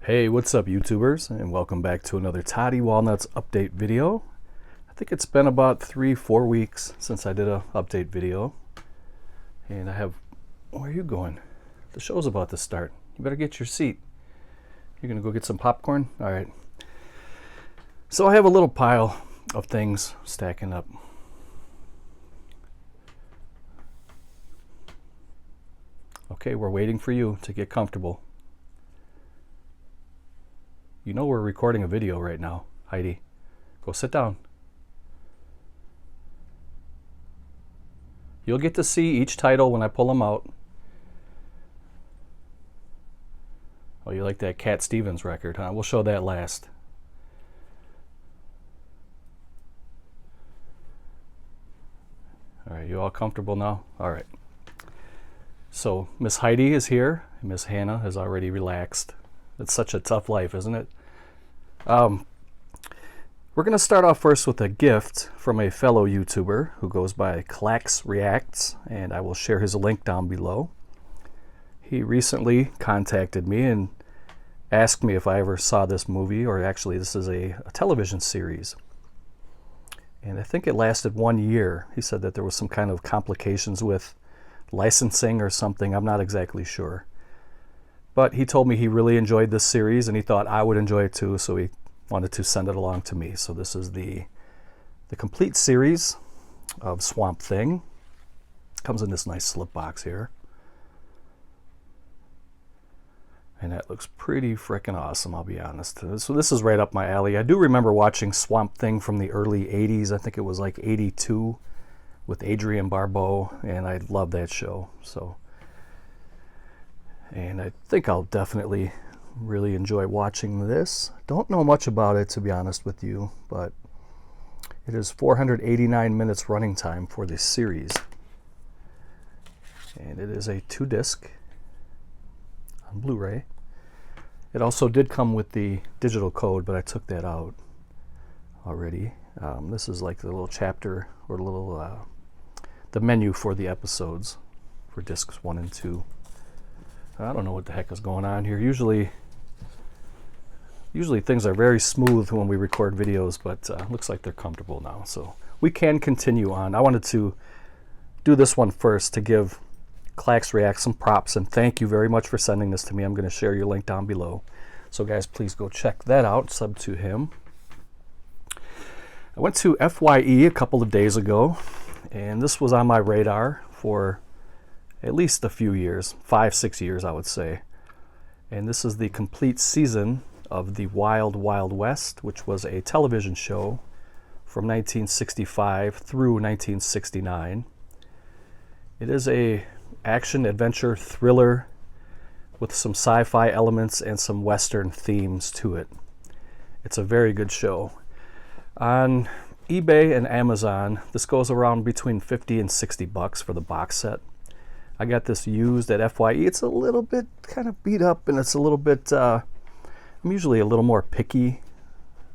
Hey, what's up YouTubers, and welcome back to another Toddy Walnuts update video. I think it's been about 3-4 weeks since I did an update video. And I have... Where are you going? The show's about to start. You better get your seat. You're gonna go get some popcorn? Alright. So I have a little pile of things stacking up. Okay, we're waiting for you to get comfortable. You know we're recording a video right now, Heidi. Go sit down. You'll get to see each title when I pull them out. Oh, you like that Cat Stevens record, huh? We'll show that last. All right, you all comfortable now? All right. So Miss Heidi is here, and Miss Hannah has already relaxed. It's such a tough life, isn't it? We're going to start off first with a gift from a fellow YouTuber who goes by Clax Reacts, and I will share his link down below. He recently contacted me and asked me if I ever saw this movie, or actually this is a television series. And I think it lasted 1 year. He said that there was some kind of complications with licensing or something. I'm not exactly sure. But he told me he really enjoyed this series and he thought I would enjoy it too, so he wanted to send it along to me. So this is the complete series of Swamp Thing. Comes in this nice slip box here. And that looks pretty frickin' awesome, I'll be honest. So this is right up my alley. I do remember watching Swamp Thing from the early 80s. I think it was like 82 with Adrienne Barbeau, and I love that show. And I think I'll definitely really enjoy watching this. Don't know much about it, to be honest with you, but it is 489 minutes running time for this series. And it is a 2-disc on Blu-ray. It also did come with the digital code, but I took that out already. This is like the little chapter, or the little the menu for the episodes for discs 1 and 2. I don't know what the heck is going on here. Usually things are very smooth when we record videos, but looks like they're comfortable now. So we can continue on. I wanted to do this one first to give Clax React some props, and thank you very much for sending this to me. I'm going to share your link down below. So guys, please go check that out. Sub to him. I went to FYE a couple of days ago, and this was on my radar for at least a few years, 5-6 years I would say. And this is the complete season of the Wild Wild West, which was a television show from 1965 through 1969. It is a action adventure thriller with some sci-fi elements and some western themes to it. It's a very good show. On eBay and Amazon, this goes around between $50 and $60 for the box set. I got this used at FYE. It's a little bit kind of beat up, and it's a little bit, I'm usually a little more picky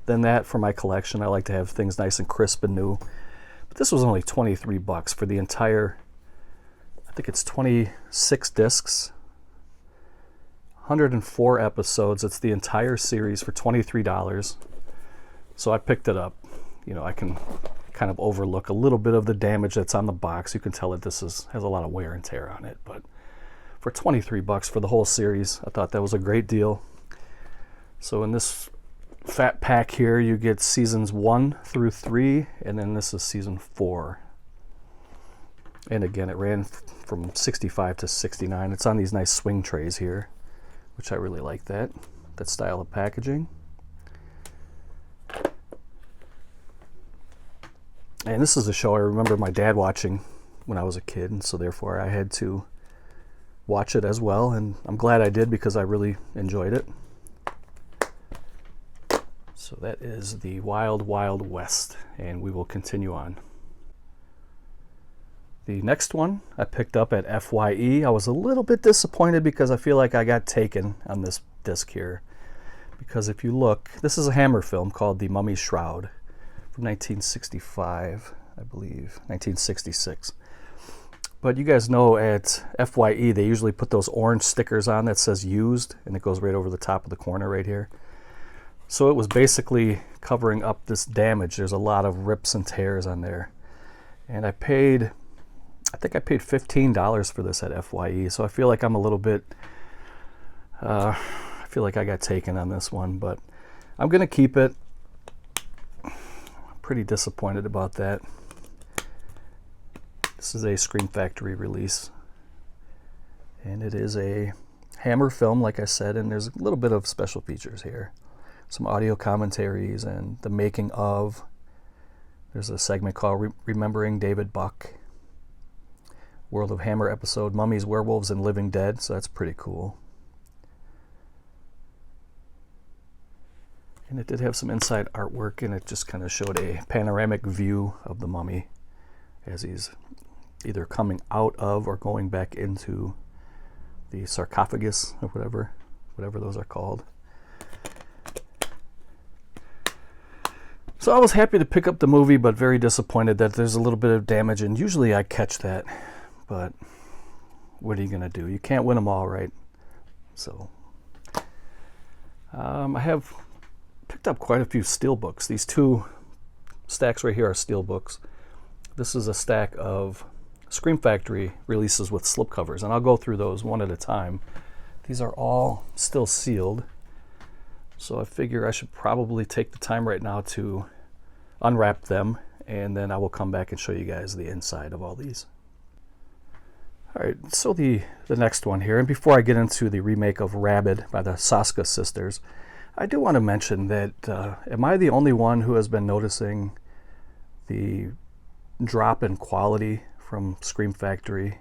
than that for my collection. I like to have things nice and crisp and new. But this was only $23 for the entire, I think it's 26 discs, 104 episodes. It's the entire series for $23. So I picked it up. You know, I can kind of overlook a little bit of the damage that's on the box. You can tell that this has a lot of wear and tear on it, but for $23 for the whole series, I thought that was a great deal. So in this fat pack here, you get seasons 1 through 3, and then this is season 4. And again, it ran from 65 to 69. It's on these nice swing trays here, which I really like that style of packaging. And this is a show I remember my dad watching when I was a kid, and so therefore I had to watch it as well, and I'm glad I did because I really enjoyed it. So that is the Wild Wild West, and we will continue on. The next one I picked up at FYE. I was a little bit disappointed because I feel like I got taken on this disc here. Because if you look, this is a Hammer film called The Mummy's Shroud from 1965, I believe, 1966. But you guys know at FYE they usually put those orange stickers on that says used, and it goes right over the top of the corner right here. So it was basically covering up this damage. There's a lot of rips and tears on there. And I think I paid $15 for this at FYE, so I feel like I'm a little bit, I feel like I got taken on this one, but I'm going to keep it. I'm pretty disappointed about that. This is a Scream Factory release, and it is a Hammer film, like I said, and there's a little bit of special features here. Some audio commentaries and the making of. There's a segment called Remembering David Buck. World of Hammer episode, Mummies, Werewolves, and Living Dead, so that's pretty cool. And it did have some inside artwork, and it just kind of showed a panoramic view of the mummy as he's either coming out of or going back into the sarcophagus or whatever those are called. So I was happy to pick up the movie, but very disappointed that there's a little bit of damage, and usually I catch that, but what are you gonna do? You can't win them all, right? So I have picked up quite a few Steelbooks. These two stacks right here are Steelbooks. This is a stack of Scream Factory releases with slipcovers, and I'll go through those one at a time. These are all still sealed, so I figure I should probably take the time right now to unwrap them, and then I will come back and show you guys the inside of all these. Alright, so the next one here, and before I get into the remake of Rabid by the Saska sisters, I do want to mention that am I the only one who has been noticing the drop in quality from Scream Factory?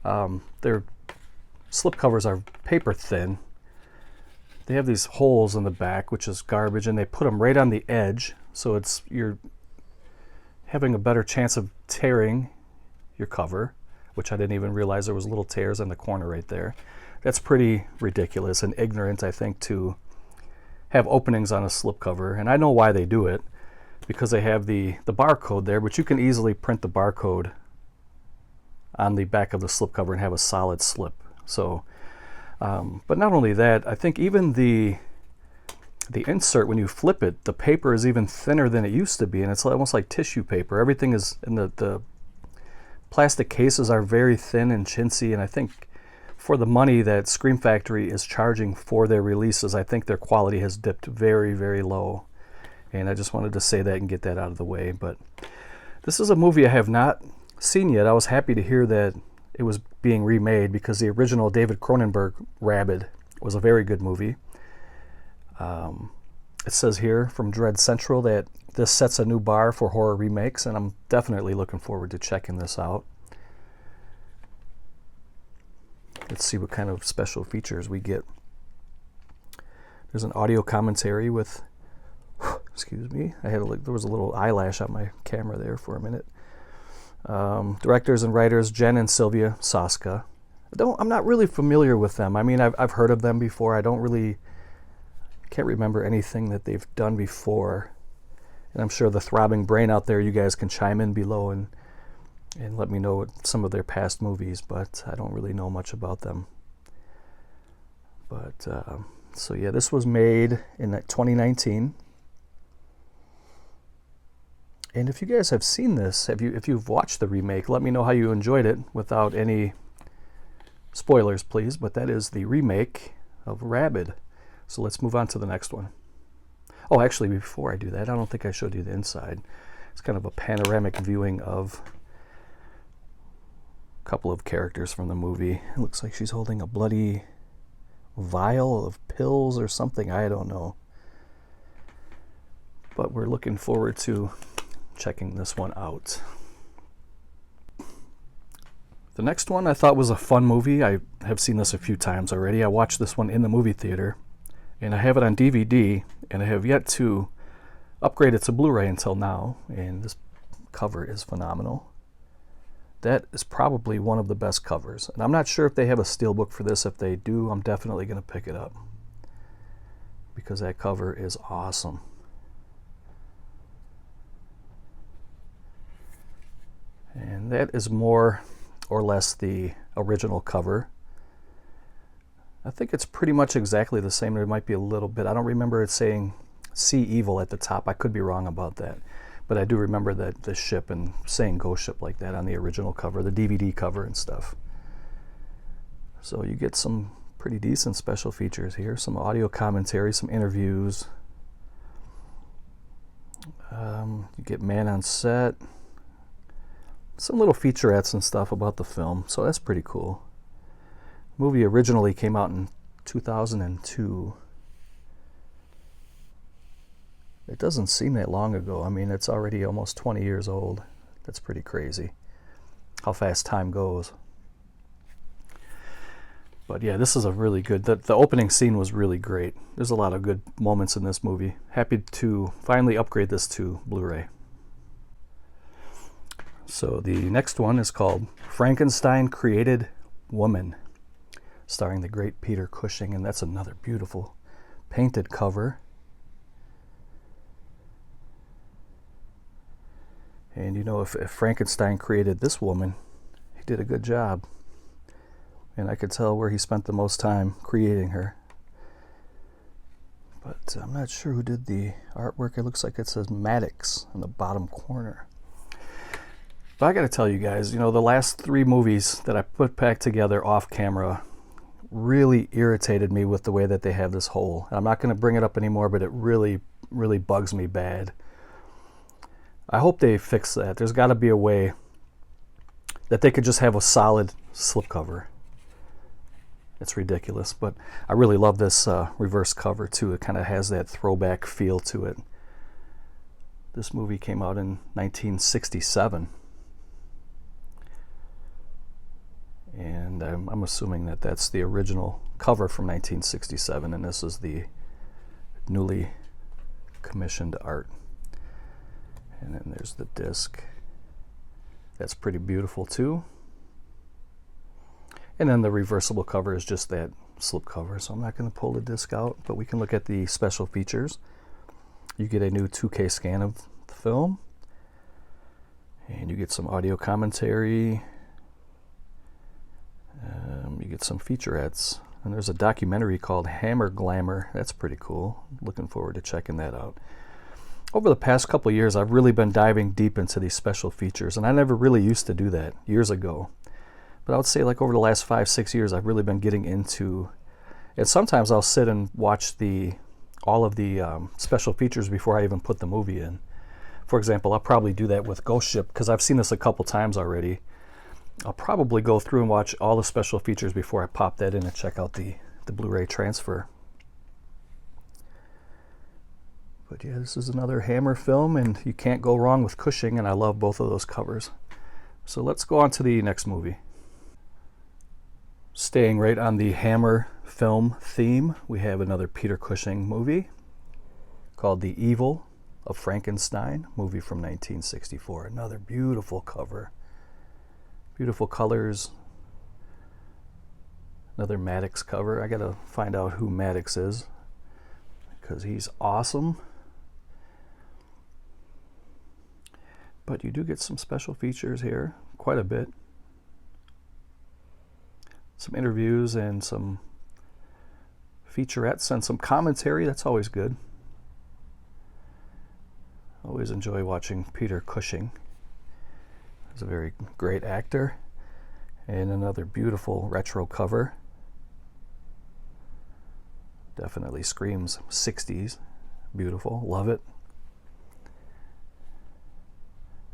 Their slipcovers are paper thin. They have these holes in the back, which is garbage, and they put them right on the edge, so you're having a better chance of tearing your cover, which I didn't even realize there was little tears in the corner right there. That's pretty ridiculous and ignorant, I think, to have openings on a slipcover, and I know why they do it, because they have the barcode there, but you can easily print the barcode on the back of the slipcover and have a solid slip. So, but not only that, I think even the insert, when you flip it, the paper is even thinner than it used to be, and it's almost like tissue paper. Everything is, and the plastic cases are very thin and chintzy, and I think for the money that Scream Factory is charging for their releases, I think their quality has dipped very, very low. And I just wanted to say that and get that out of the way. But this is a movie I have not seen yet. I was happy to hear that it was being remade, because the original David Cronenberg Rabid was a very good movie. It says here from Dread Central that this sets a new bar for horror remakes, and I'm definitely looking forward to checking this out. Let's see what kind of special features we get. There's an audio commentary with, excuse me, there was a little eyelash on my camera there for a minute. Directors and writers Jen and Sylvia Saska. I'm not really familiar with them. I mean, I've heard of them before. Can't remember anything that they've done before. And I'm sure the throbbing brain out there, you guys can chime in below and let me know some of their past movies, but I don't really know much about them. But so yeah, this was made in 2019. And if you guys have seen this, if you've watched the remake, let me know how you enjoyed it without any spoilers, please. But that is the remake of Rabid. So let's move on to the next one. Oh, actually, before I do that, I don't think I showed you the inside. It's kind of a panoramic viewing of a couple of characters from the movie. It looks like she's holding a bloody vial of pills or something. I don't know. But we're looking forward to checking this one out. The next one I thought was a fun movie. I have seen this a few times already. I watched this one in the movie theater, and I have it on DVD, and I have yet to upgrade it to Blu-ray until now, and this cover is phenomenal. That is probably one of the best covers, and I'm not sure if they have a steelbook for this. If they do, I'm definitely going to pick it up, because that cover is awesome. And that is more or less the original cover. I think it's pretty much exactly the same. There might be a little bit. I don't remember it saying "See Evil" at the top. I could be wrong about that. But I do remember that the ship and saying "Ghost Ship" like that on the original cover, the DVD cover and stuff. So you get some pretty decent special features here. Some audio commentary, some interviews. You get man on set. Some little featurettes and stuff about the film. So that's pretty cool. The movie originally came out in 2002. It doesn't seem that long ago. I mean, it's already almost 20 years old. That's pretty crazy how fast time goes. But yeah, this is a really good, the opening scene was really great. There's a lot of good moments in this movie. Happy to finally upgrade this to Blu-ray. So the next one is called Frankenstein Created Woman, starring the great Peter Cushing, and that's another beautiful painted cover. And you know, if Frankenstein created this woman, he did a good job. And I could tell where he spent the most time creating her. But I'm not sure who did the artwork. It looks like it says Maddox in the bottom corner. But I gotta tell you guys, you know, the last 3 movies that I put back together off camera really irritated me with the way that they have this hole. And I'm not gonna bring it up anymore, but it really, really bugs me bad. I hope they fix that. There's gotta be a way that they could just have a solid slipcover. It's ridiculous, but I really love this reverse cover too. It kind of has that throwback feel to it. This movie came out in 1967. And I'm assuming that that's the original cover from 1967, and this is the newly commissioned art. And then there's the disc. That's pretty beautiful too. And then the reversible cover is just that slip cover, so I'm not going to pull the disc out, but we can look at the special features. You get a new 2K scan of the film, and you get some audio commentary. You get some featurettes, and there's a documentary called Hammer Glamour. That's pretty cool. Looking forward to checking that out. Over the past couple of years, I've really been diving deep into these special features, and I never really used to do that years ago. But I would say like over the last 5-6 years, I've really been getting into, and sometimes I'll sit and watch all of the special features before I even put the movie in. For example, I'll probably do that with Ghost Ship, because I've seen this a couple times already. I'll probably go through and watch all the special features before I pop that in and check out the Blu-ray transfer. But yeah, this is another Hammer film, and you can't go wrong with Cushing, and I love both of those covers. So let's go on to the next movie. Staying right on the Hammer film theme, we have another Peter Cushing movie called The Evil of Frankenstein, movie from 1964. Another beautiful cover. Beautiful colors. Another Maddox cover. I gotta find out who Maddox is, because he's awesome. But you do get some special features here, quite a bit. Some interviews and some featurettes and some commentary. That's always good. Always enjoy watching Peter Cushing. He's a very great actor. And another beautiful retro cover. Definitely screams 60s. Beautiful. Love it.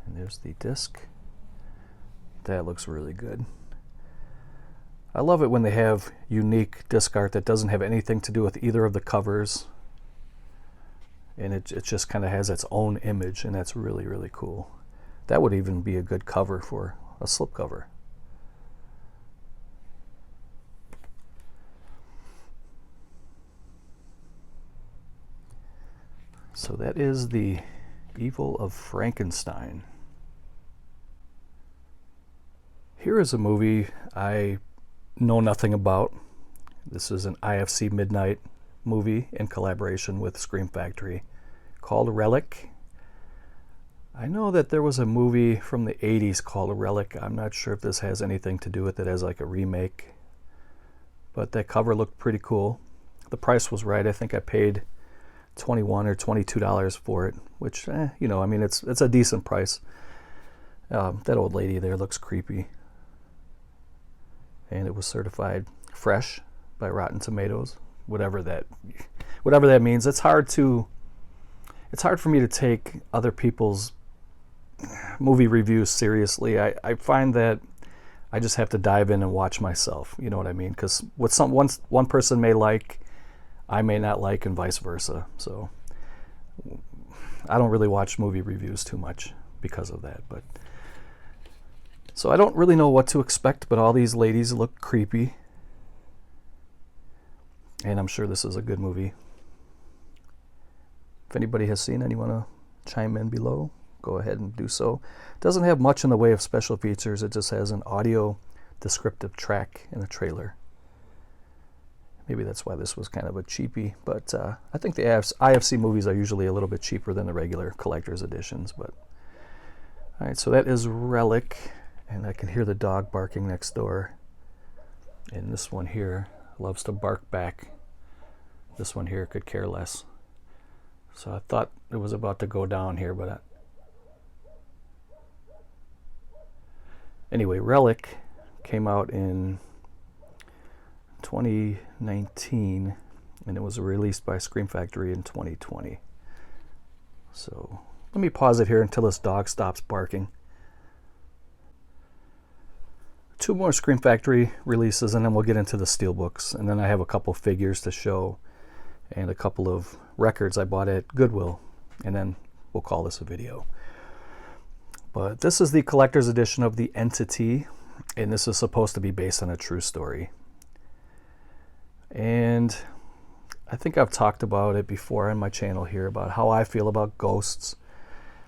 And there's the disc. That looks really good. I love it when they have unique disc art that doesn't have anything to do with either of the covers. And it just kind of has its own image, and that's really, really cool. That would even be a good cover for a slipcover. So that is The Evil of Frankenstein. Here is a movie I know nothing about. This is an IFC Midnight movie in collaboration with Scream Factory called Relic. I know that there was a movie from the 80s called Relic. I'm not sure if this has anything to do with it as like a remake, but that cover looked pretty cool. The price was right. I think I paid $21 or $22 for it, which, you know, I mean, it's a decent price. That old lady there looks creepy. And it was certified fresh by Rotten Tomatoes, whatever that means. It's hard for me to take other people's movie reviews seriously. I find that I just have to dive in and watch myself. You know what I mean? Because what one person may like, I may not like, and vice versa. So I don't really watch movie reviews too much because of that. But so I don't really know what to expect, but all these ladies look creepy. And I'm sure this is a good movie. If anybody has seen it and you want to chime in below, go ahead and do so. It doesn't have much in the way of special features. It just has an audio descriptive track and a trailer. Maybe that's why this was kind of a cheapie. But I think the IFC movies are usually a little bit cheaper than the regular collector's editions. But all right, so that is Relic. And I can hear the dog barking next door. And this one here loves to bark back. This one here could care less. So I thought it was about to go down here, but anyway, Relic came out in 2019, and it was released by Scream Factory in 2020. So let me pause it here until this dog stops barking. 2 more Scream Factory releases, and then we'll get into the Steelbooks. And then I have a couple figures to show and a couple of records I bought at Goodwill. And then we'll call this a video. But this is the collector's edition of The Entity, and this is supposed to be based on a true story. And I think I've talked about it before on my channel here about how I feel about ghosts.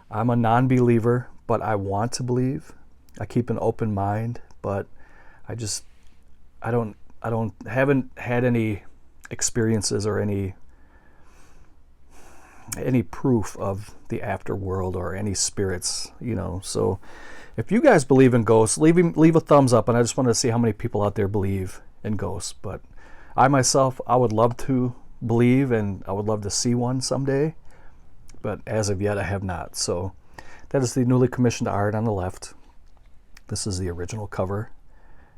I'm a non-believer, but I want to believe. I keep an open mind, but I haven't had any experiences or any proof of the afterworld or any spirits, you know. So if you guys believe in ghosts, leave a thumbs up, and I just want to see how many people out there believe in ghosts. But I myself, I would love to believe, and I would love to see one someday, but as of yet I have not. So that is the newly commissioned art on the left. This is the original cover.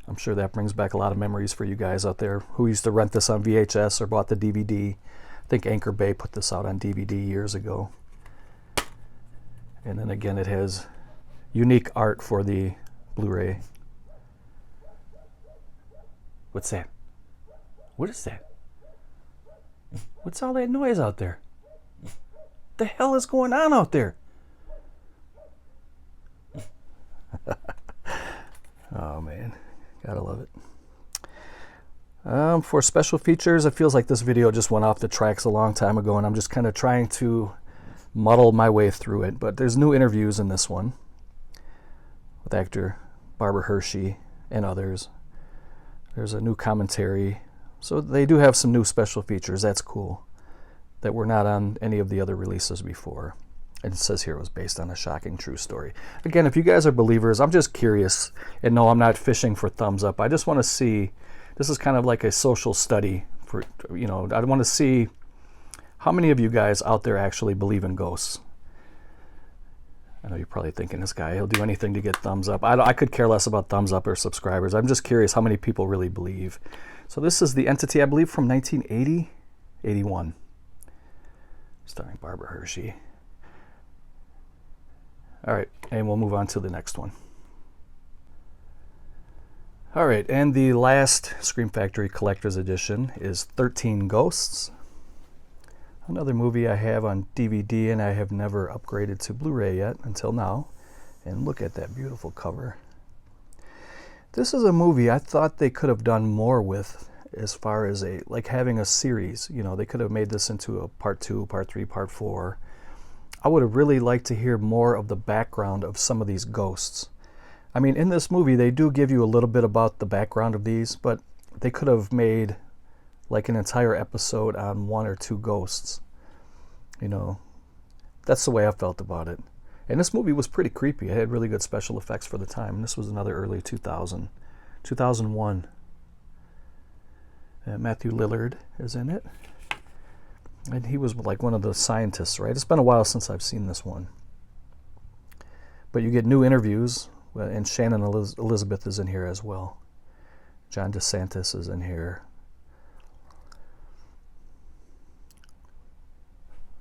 I'm sure that brings back a lot of memories for you guys out there who used to rent this on VHS or bought the DVD. I think Anchor Bay put this out on DVD years ago. And then again, it has unique art for the Blu-ray. What's that? What is that? What's all that noise out there? What the hell is going on out there? Oh man, gotta love it. For special features, it feels like this video just went off the tracks a long time ago, and I'm just kind of trying to muddle my way through it. But there's new interviews in this one with actor Barbara Hershey and others. There's a new commentary. So they do have some new special features. That's cool. That were not on any of the other releases before. And it says here it was based on a shocking true story. Again, if you guys are believers, I'm just curious. And no, I'm not fishing for thumbs up. I just want to see, this is kind of like a social study for, you know, I want to see how many of you guys out there actually believe in ghosts. I know you're probably thinking, this guy, he'll do anything to get thumbs up. I could care less about thumbs up or subscribers. I'm just curious how many people really believe. So this is The Entity, I believe, from 1980, 81. Starring Barbara Hershey. All right, and we'll move on to the next one. All right, and the last Scream Factory Collector's Edition is 13 Ghosts. Another movie I have on DVD, and I have never upgraded to Blu-ray yet until now. And look at that beautiful cover. This is a movie I thought they could have done more with, as far as like having a series. You know, they could have made this into a part 2, part 3, part 4. I would have really liked to hear more of the background of some of these ghosts. I mean, in this movie, they do give you a little bit about the background of these, but they could have made like an entire episode on 1 or 2 ghosts. You know, that's the way I felt about it. And this movie was pretty creepy. It had really good special effects for the time. And this was another early 2001. Matthew Lillard is in it. And he was like one of the scientists, right? It's been a while since I've seen this one. But you get new interviews, and Shannon Elizabeth is in here as well. John DeSantis is in here.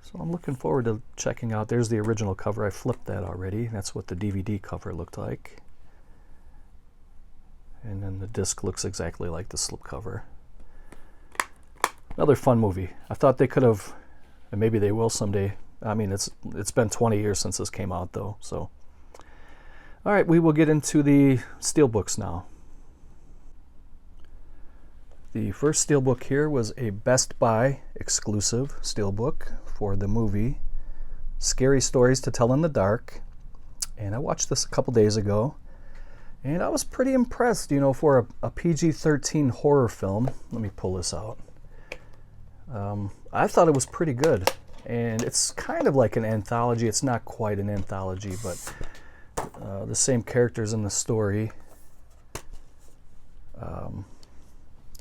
So I'm looking forward to checking out. There's the original cover. I flipped that already. That's what the DVD cover looked like. And then the disc looks exactly like the slipcover. Another fun movie. I thought they could have, and maybe they will someday. I mean, it's been 20 years since this came out, though. So, all right, we will get into the Steelbooks now. The first Steelbook here was a Best Buy exclusive Steelbook for the movie Scary Stories to Tell in the Dark. And I watched this a couple days ago, and I was pretty impressed, you know, for a PG-13 horror film. Let me pull this out. I thought it was pretty good, and it's kind of like an anthology. It's not quite an anthology, but the same characters in the story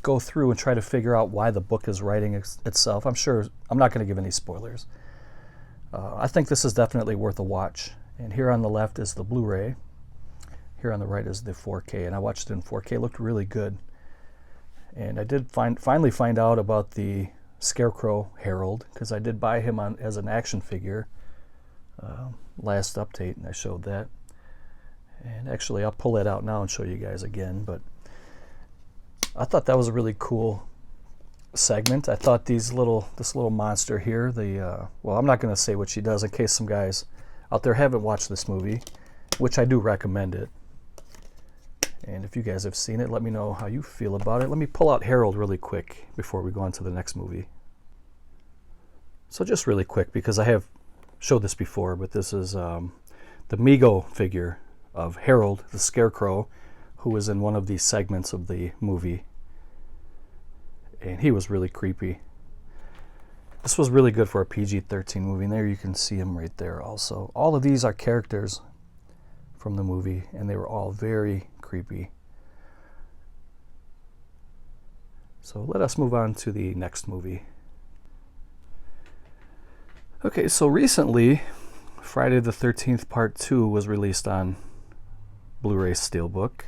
go through and try to figure out why the book is writing itself. I'm not going to give any spoilers. I think this is definitely worth a watch. And here on the left is the Blu-ray. Here on the right is the 4K, and I watched it in 4K. It looked really good. And I did finally find out about the Scarecrow Harold, because I did buy him as an action figure last update, and I showed that. And actually, I'll pull that out now and show you guys again. But I thought that was a really cool segment. I thought this little monster here, well, I'm not going to say what she does in case some guys out there haven't watched this movie, which I do recommend it. And if you guys have seen it, let me know how you feel about it. Let me pull out Harold really quick before we go on to the next movie. So just really quick, because I have showed this before, but this is the Migo figure of Harold, the Scarecrow, who was in one of these segments of the movie. And he was really creepy. This was really good for a PG-13 movie, and there you can see him right there also. All of these are characters from the movie, and they were all very creepy. So let us move on to the next movie. Okay, so recently, Friday the 13th Part 2 was released on Blu-ray Steelbook.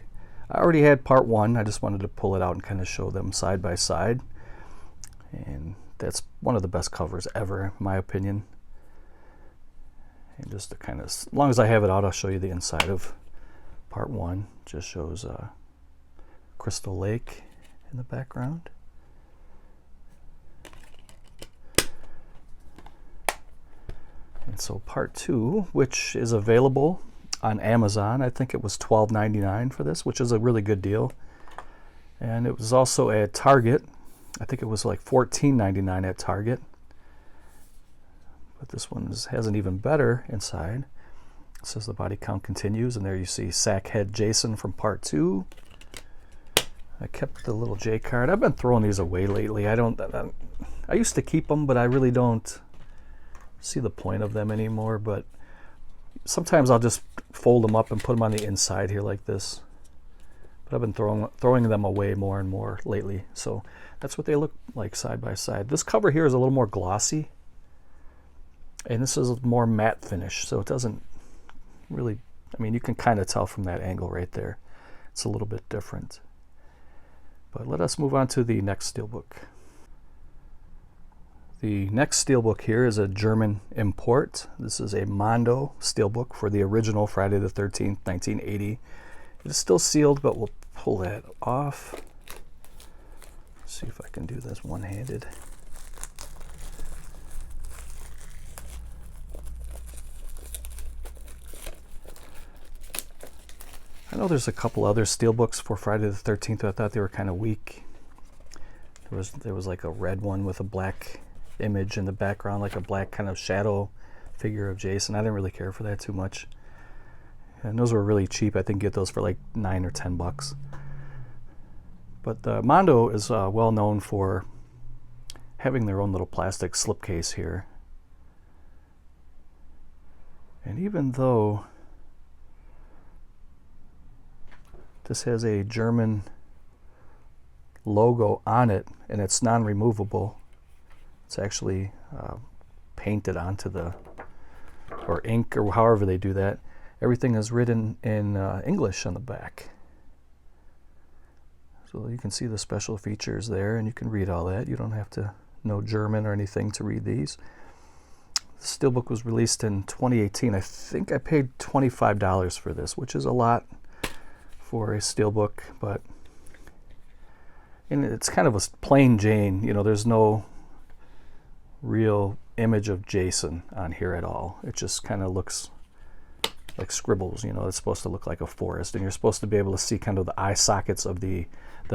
I already had Part 1. I just wanted to pull it out and kind of show them side by side. And that's one of the best covers ever, in my opinion. And just to kind of, as long as I have it out, I'll show you the inside of Part 1. Just shows Crystal Lake in the background. And so Part 2, which is available on Amazon, I think it was $12.99 for this, which is a really good deal. And it was also at Target. I think it was like $14.99 at Target. But this one has an even better inside. It says the body count continues, and there you see Sackhead Jason from Part 2. I kept the little J card. I've been throwing these away lately. I used to keep them, but I really don't see the point of them anymore. But sometimes I'll just fold them up and put them on the inside here like this. But I've been throwing them away more and more lately. So that's what they look like side by side. This cover here is a little more glossy. And this is a more matte finish, so it doesn't really, I mean, you can kind of tell from that angle right there. It's a little bit different. But let us move on to the next Steelbook. The next Steelbook here is a German import. This is a Mondo Steelbook for the original Friday the 13th, 1980. It is still sealed, but we'll pull that off. Let's see if I can do this one-handed. I know there's a couple other Steelbooks for Friday the 13th, but I thought they were kind of weak. There was like a red one with a black image in the background, like a black kind of shadow figure of Jason. I didn't really care for that too much. And those were really cheap. I think you get those for like $9 or $10. But Mondo is well known for having their own little plastic slipcase here. And even though this has a German logo on it and it's non-removable, it's actually painted onto the, or ink, or however they do that. Everything is written in English on the back. So you can see the special features there, and you can read all that. You don't have to know German or anything to read these. The Steelbook was released in 2018. I think I paid $25 for this, which is a lot for a Steelbook, but and it's kind of a plain Jane. You know, there's no real image of Jason on here at all. It just kind of looks like scribbles. You know, it's supposed to look like a forest, and you're supposed to be able to see kind of the eye sockets of the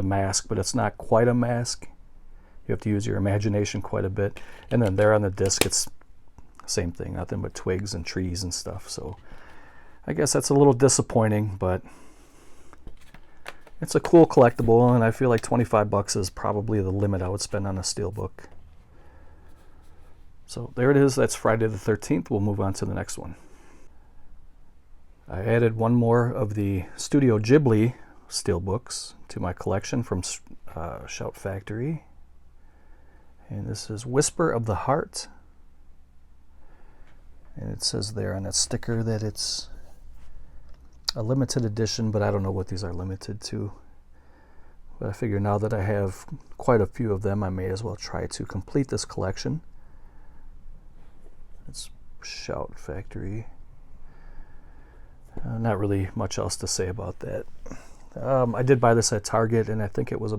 mask, but it's not quite a mask. You have to use your imagination quite a bit. And then there on the disc, it's same thing, nothing but twigs and trees and stuff. So I guess that's a little disappointing, but it's a cool collectible, and I feel like 25 bucks is probably the limit I would spend on a Steelbook. So there it is. That's Friday the 13th. We'll move on to the next one. I added one more of the Studio Ghibli Steelbooks to my collection from Shout Factory. And this is Whisper of the Heart. And it says there on that sticker that it's a limited edition, but I don't know what these are limited to. But I figure now that I have quite a few of them, I may as well try to complete this collection. It's Shout Factory. Not really much else to say about that. I did buy this at Target, and I think it was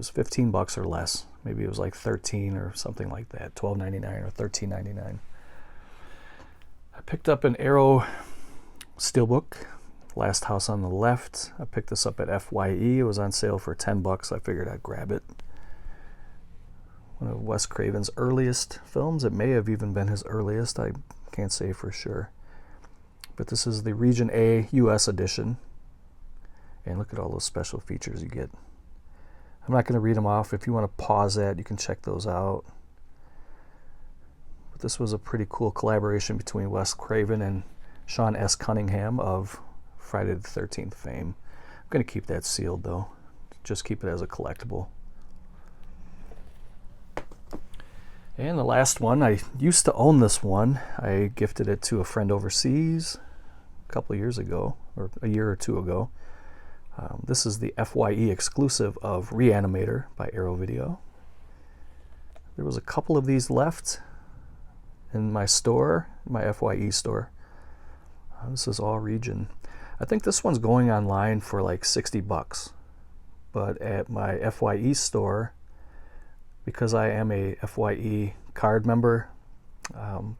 15 bucks or less. Maybe it was like 13 or something like that, $12.99 or $13.99. I picked up an Arrow Steelbook, Last House on the Left. I picked this up at FYE. It was on sale for 10 bucks. I figured I'd grab it. One of Wes Craven's earliest films. It may have even been his earliest. I can't say for sure. But this is the Region A US edition. And look at all those special features you get. I'm not going to read them off. If you want to pause that, you can check those out. But this was a pretty cool collaboration between Wes Craven and Sean S. Cunningham of Friday the 13th fame. I'm going to keep that sealed, though. Just keep it as a collectible. And the last one, I used to own this one. I gifted it to a friend overseas a couple of years ago, or a year or two ago. This is the FYE exclusive of Reanimator by Arrowvideo. There was a couple of these left in my store, my FYE store. This is all region. I think this one's going online for like 60 bucks. But at my FYE store, because I am a FYE card member,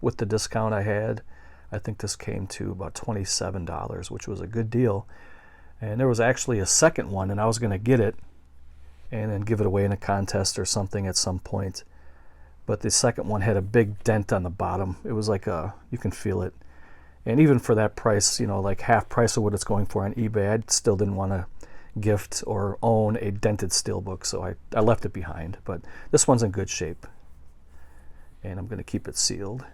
with the discount I had, I think this came to about $27, which was a good deal. And there was actually a second one, and I was going to get it and then give it away in a contest or something at some point. But the second one had a big dent on the bottom. It was like you can feel it. And even for that price, you know, like half price of what it's going for on eBay, I still didn't want to gift or own a dented Steelbook, so I left it behind. But this one's in good shape, and I'm going to keep it sealed.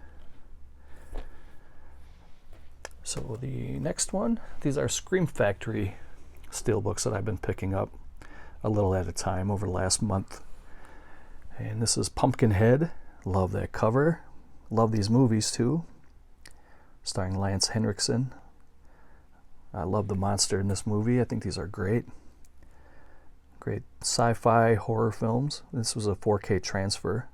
So the next one, these are Scream Factory Steelbooks that I've been picking up a little at a time over the last month. And this is Pumpkinhead. Love that cover. Love these movies too. Starring Lance Henriksen. I love the monster in this movie. I think these are great. Great sci-fi horror films. This was a 4K transfer.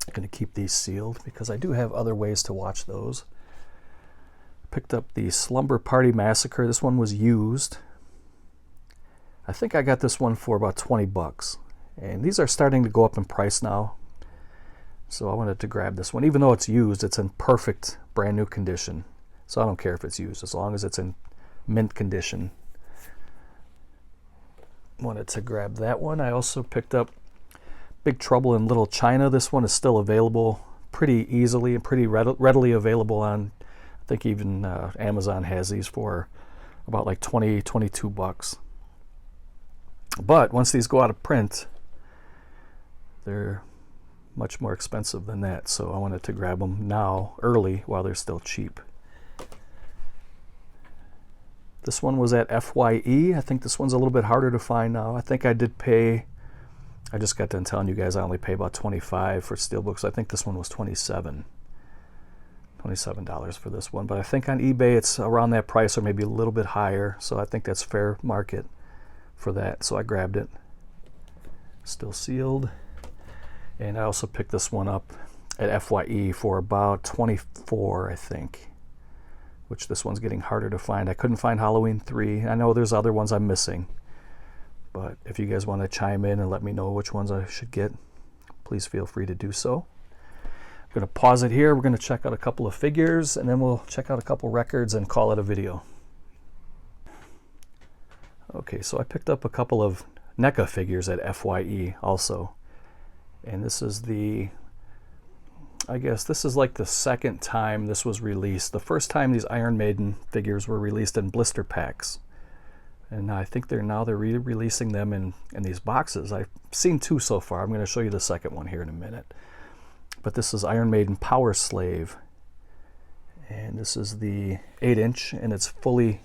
I'm going to keep these sealed because I do have other ways to watch those. Picked up the Slumber Party Massacre. This one was used. I think I got this one for about 20 bucks. And these are starting to go up in price now. So I wanted to grab this one. Even though it's used, it's in perfect brand new condition. So I don't care if it's used as long as it's in mint condition. Wanted to grab that one. I also picked up Big Trouble in Little China. This one is still available pretty easily and pretty readily available on, I think even Amazon has these for about like 20, 22 bucks. But once these go out of print, they're much more expensive than that, so I wanted to grab them now, early, while they're still cheap. This one was at FYE. I think this one's a little bit harder to find now. I think I did pay, I just got done telling you guys I only pay about $25 for Steelbooks. I think this one was $27 for this one, but I think on eBay it's around that price or maybe a little bit higher, so I think that's fair market for that, so I grabbed it. Still sealed. And I also picked this one up at FYE for about $24, I think, which this one's getting harder to find. I couldn't find Halloween 3. I know there's other ones I'm missing, but if you guys want to chime in and let me know which ones I should get, please feel free to do so. I'm going to pause it here. We're going to check out a couple of figures, and then we'll check out a couple records and call it a video. Okay, so I picked up a couple of Neca Figures at FYE also. And this is the, I guess this is like the second time this was released. The first time these Iron Maiden figures were released in blister packs. And I think they're re-releasing them in these boxes. I've seen 2 so far. I'm going to show you the second one here in a minute. But this is Iron Maiden Power Slave. And this is the 8-inch, and it's fully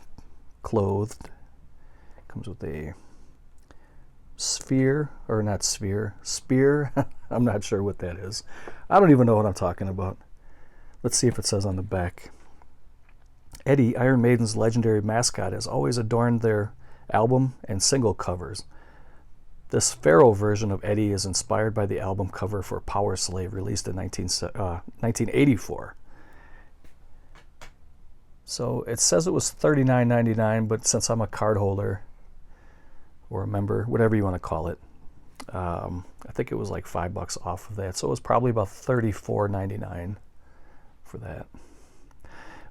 clothed. Comes with a sphere, or not sphere, spear. I'm not sure what that is. I don't even know what I'm talking about. Let's see if it says on the back. Eddie, Iron Maiden's legendary mascot, has always adorned their album and single covers. This Pharaoh version of Eddie is inspired by the album cover for Power Slave, released in 1984. So it says it was $39.99, but since I'm a card holder, or a member, whatever you want to call it, I think it was like $5 off of that, so it was probably about $34.99 for that,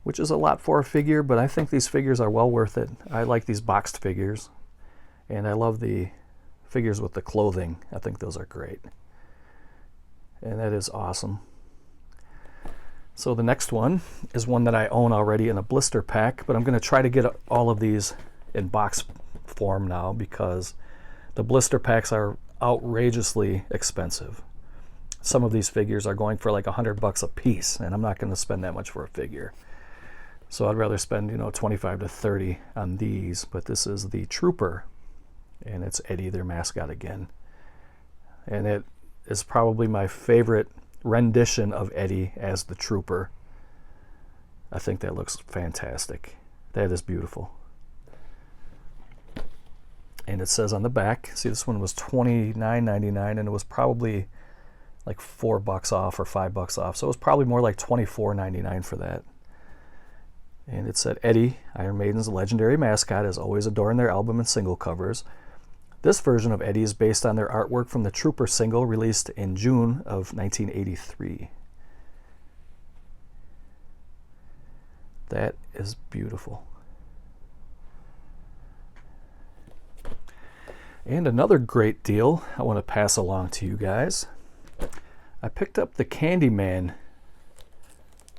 which is a lot for a figure, but I think these figures are well worth it. I like these boxed figures, and I love the figures with the clothing. I think those are great, and that is awesome. So the next one is one that I own already in a blister pack, but I'm going to try to get all of these in box form now because the blister packs are outrageously expensive. Some of these figures are going for like $100 a piece, and I'm not going to spend that much for a figure. So I'd rather spend, you know, $25 to $30 on these. But this is the Trooper, and it's Eddie, their mascot again. And it is probably my favorite rendition of Eddie as the Trooper. I think that looks fantastic. That is beautiful. And it says on the back, see, this one was $29.99, and it was probably like $4 off or $5 off. So it was probably more like $24.99 for that. And it said, Eddie, Iron Maiden's legendary mascot, has always adorned their album and single covers. This version of Eddie is based on their artwork from the Trooper single released in June of 1983. That is beautiful. And another great deal I want to pass along to you guys. I picked up the Candyman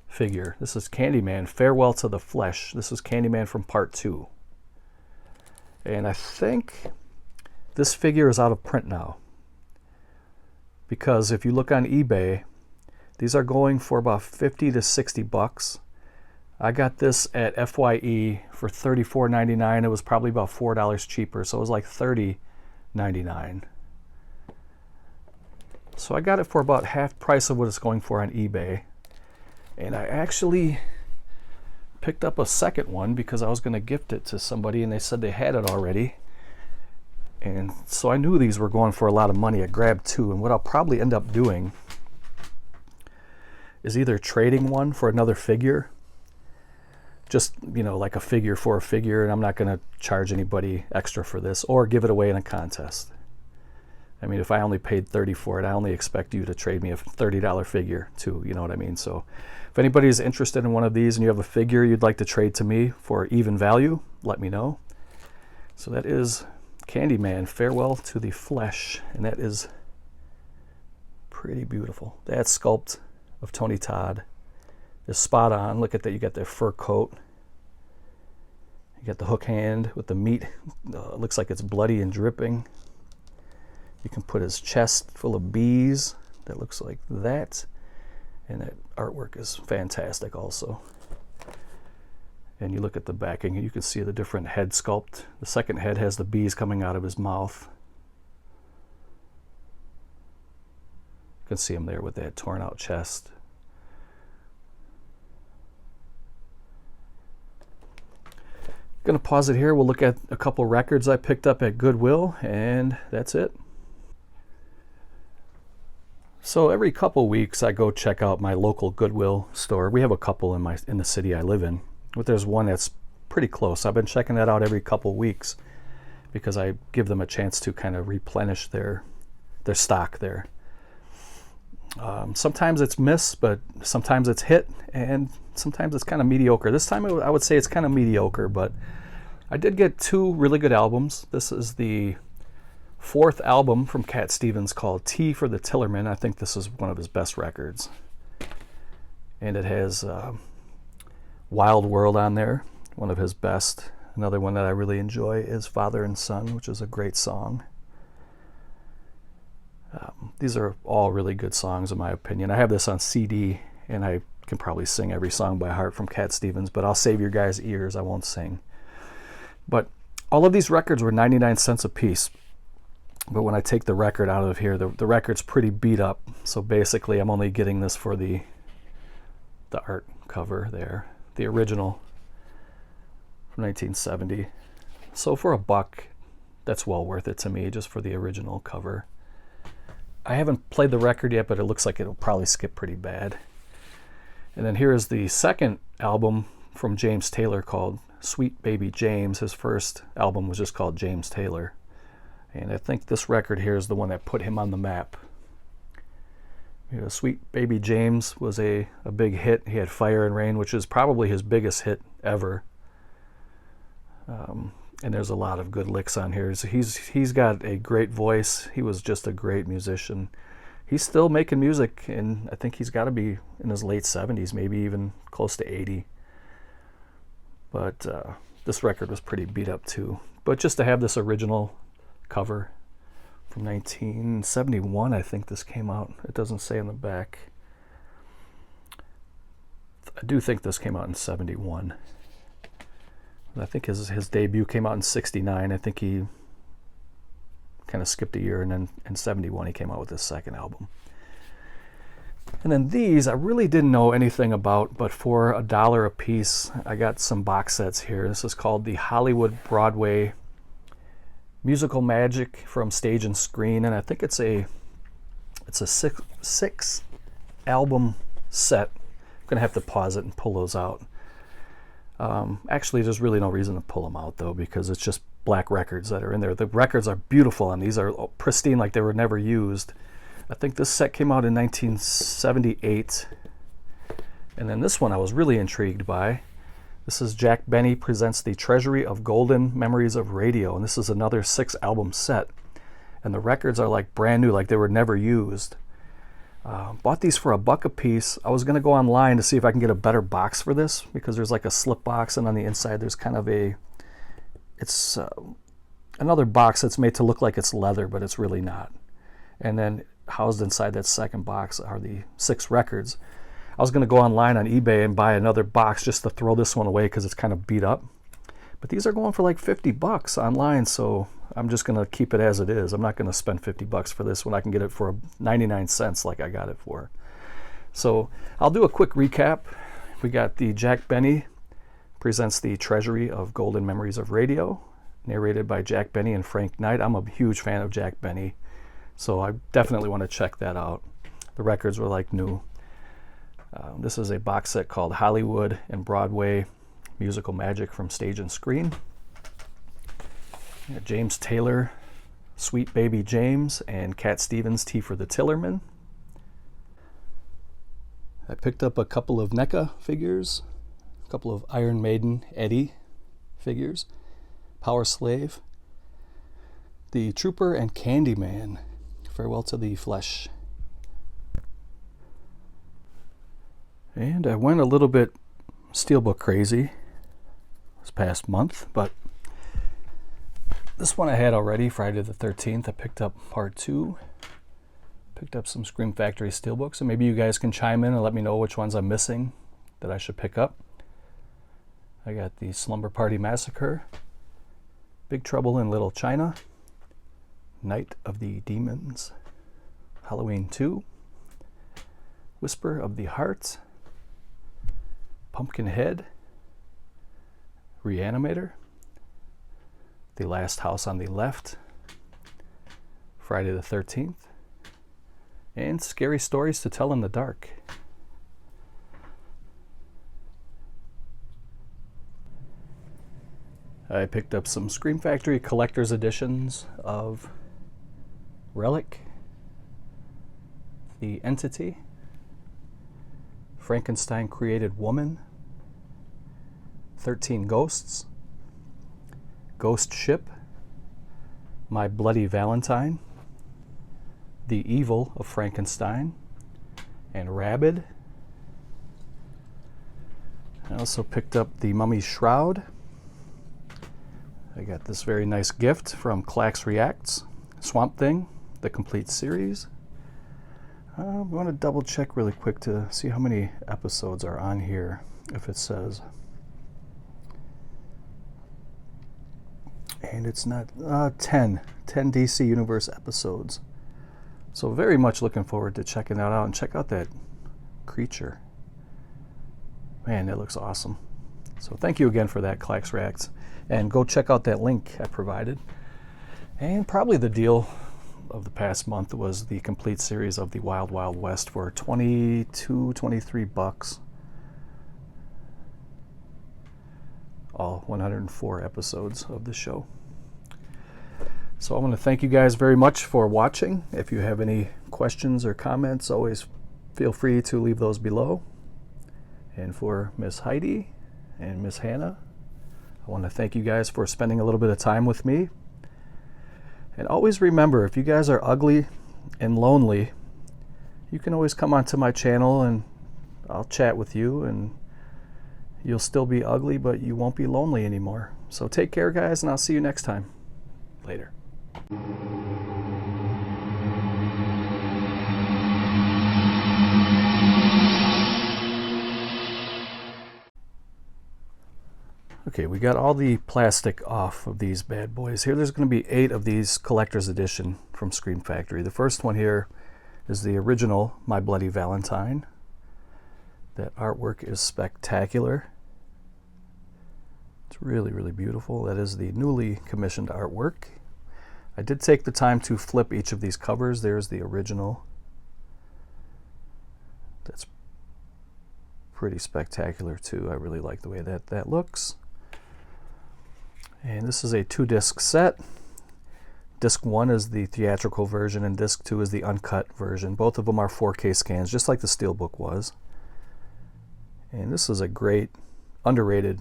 figure. This is Candyman, Farewell to the Flesh. This is Candyman from Part 2. And I think this figure is out of print now, because if you look on eBay, these are going for about $50 to $60. I got this at FYE for $34.99. It was probably about $4 cheaper, so it was like $30.99. So I got it for about half price of what it's going for on eBay. And I actually picked up a second one because I was going to gift it to somebody, and they said they had it already. And so I knew these were going for a lot of money. I grabbed 2, and what I'll probably end up doing is either trading one for another figure, just, you know, like a figure for a figure, and I'm not going to charge anybody extra for this, or give it away in a contest. I mean, if I only paid $30 for it, I only expect you to trade me a $30 figure too, you know what I mean? So if anybody's interested in one of these and you have a figure you'd like to trade to me for even value, let me know. So that is Candyman, Farewell to the Flesh, and that is pretty beautiful. That sculpt of Tony Todd is spot on. Look at that, you got the fur coat. You got the hook hand with the meat. It looks like it's bloody and dripping. You can put his chest full of bees that looks like that. And that artwork is fantastic also. And you look at the backing, you can see the different head sculpt. The second head has the bees coming out of his mouth. You can see him there with that torn out chest. Gonna pause it here. We'll look at a couple records I picked up at Goodwill, and that's it. So every couple weeks I go check out my local Goodwill store. We have a couple in the city I live in, but there's one that's pretty close. I've been checking that out every couple weeks because I give them a chance to kind of replenish their stock there. Sometimes it's miss, but sometimes it's hit, and sometimes it's kind of mediocre. This time I would say it's kind of mediocre, but I did get two really good albums. This is the fourth album from Cat Stevens called T for the Tillerman. I think this is one of his best records. And it has Wild World on there, one of his best. Another one that I really enjoy is Father and Son, which is a great song. These are all really good songs in my opinion. I have this on CD, and I can probably sing every song by heart from Cat Stevens, but I'll save your guys' ears. I won't sing. But all of these records were 99 cents a piece. But when I take the record out of here, the record's pretty beat up. So basically, I'm only getting this for the art cover there, the original from 1970. So for $1, that's well worth it to me, just for the original cover. I haven't played the record yet, but it looks like it'll probably skip pretty bad. And then here is the second album from James Taylor called Sweet Baby James. His first album was just called James Taylor. And I think this record here is the one that put him on the map. You know, Sweet Baby James was a big hit. He had Fire and Rain, which is probably his biggest hit ever. And there's a lot of good licks on here. So he's got a great voice. He was just a great musician. He's still making music, and I think he's got to be in his late 70s, maybe even close to 80. But this record was pretty beat up too. But just to have this original cover from 1971, I think this came out. It doesn't say on the back. I do think this came out in 71. I think his debut came out in 69. I think he kind of skipped a year, and then in 71 he came out with his second album. And then these I really didn't know anything about, but for $1 a piece I got some box sets here. This is called the Hollywood Broadway Musical Magic from Stage and Screen, and I think it's a six album set. I'm gonna have to pause it and pull those out. Actually, there's really no reason to pull them out though, because it's just black records that are in there. The records are beautiful, and these are pristine, like they were never used. I think this set came out in 1978. And then this one I was really intrigued by. This is Jack Benny Presents the Treasury of Golden Memories of Radio, and this is another 6-album set. And the records are like brand new, like they were never used. Bought these for $1 a piece. I was going to go online to see if I can get a better box for this, because there's like a slip box, and on the inside there's kind of it's another box that's made to look like it's leather, but it's really not. And then housed inside that second box are the 6 records. I was going to go online on eBay and buy another box just to throw this one away because it's kind of beat up. But these are going for like $50 online, so I'm just going to keep it as it is. I'm not going to spend $50 for this when I can get it for 99 cents like I got it for. So I'll do a quick recap. We got the Jack Benny Presents the Treasury of Golden Memories of Radio, narrated by Jack Benny and Frank Knight. I'm a huge fan of Jack Benny, so I definitely want to check that out. The records were like new. This is a box set called Hollywood and Broadway Musical Magic from Stage and Screen. James Taylor, Sweet Baby James, and Cat Stevens, T for the Tillerman. I picked up a couple of Neca figures, a couple of Iron Maiden Eddie figures, Power Slave, the Trooper, and Candyman, Farewell to the Flesh. And I went a little bit Steelbook crazy this past month, but this one I had already, Friday the 13th. I picked up part 2. Picked up some Scream Factory Steelbooks, and maybe you guys can chime in and let me know which ones I'm missing that I should pick up. I got the Slumber Party Massacre, Big Trouble in Little China, Night of the Demons, Halloween 2, Whisper of the Heart, Pumpkinhead, Reanimator, The Last House on the Left, Friday the 13th, and Scary Stories to Tell in the Dark. I picked up some Scream Factory collector's editions of Relic, The Entity, Frankenstein Created Woman, 13 Ghosts, Ghost Ship, My Bloody Valentine, The Evil of Frankenstein, and Rabid. I also picked up The Mummy's Shroud. I got this very nice gift from Clax Reacts, Swamp Thing, the complete series. I want to double check really quick to see how many episodes are on here, if it says. And it's not 10 DC Universe episodes. So very much looking forward to checking that out, and check out that creature. Man, it looks awesome. So thank you again for that, Clax Reacts. And go check out that link I provided. And probably the deal of the past month was the complete series of the Wild Wild West for 22, 23 bucks. All 104 episodes of the show. So I want to thank you guys very much for watching. If you have any questions or comments, always feel free to leave those below. And for Miss Heidi and Miss Hannah, I want to thank you guys for spending a little bit of time with me. And always remember, if you guys are ugly and lonely, you can always come onto my channel and I'll chat with you, and you'll still be ugly, but you won't be lonely anymore. So take care, guys, and I'll see you next time. Later. Okay, we got all the plastic off of these bad boys here. There's going to be 8 of these collector's edition from Scream Factory. The first one here is the original My Bloody Valentine. That artwork is spectacular. It's really, really beautiful. That is the newly commissioned artwork. I did take the time to flip each of these covers. There's the original. That's pretty spectacular too. I really like the way that looks. And this is a 2-disc set. Disc 1 is the theatrical version and disc 2 is the uncut version. Both of them are 4K scans, just like the Steelbook was. And this is a great, underrated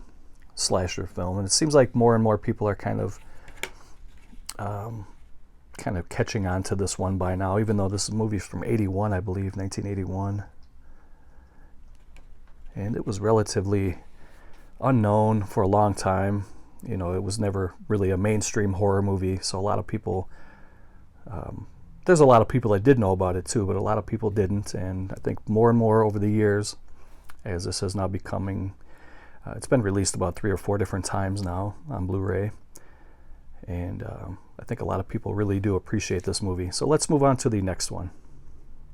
slasher film. And it seems like more and more people are kind of catching on to this one by now, even though this movie is from 81, I believe, 1981. And it was relatively unknown for a long time. You know, it was never really a mainstream horror movie, so a lot of people, there's a lot of people that did know about it too, but a lot of people didn't. And I think more and more over the years, as this is now becoming, it's been released about 3 or 4 different times now on Blu-ray. And I think a lot of people really do appreciate this movie. So let's move on to the next one.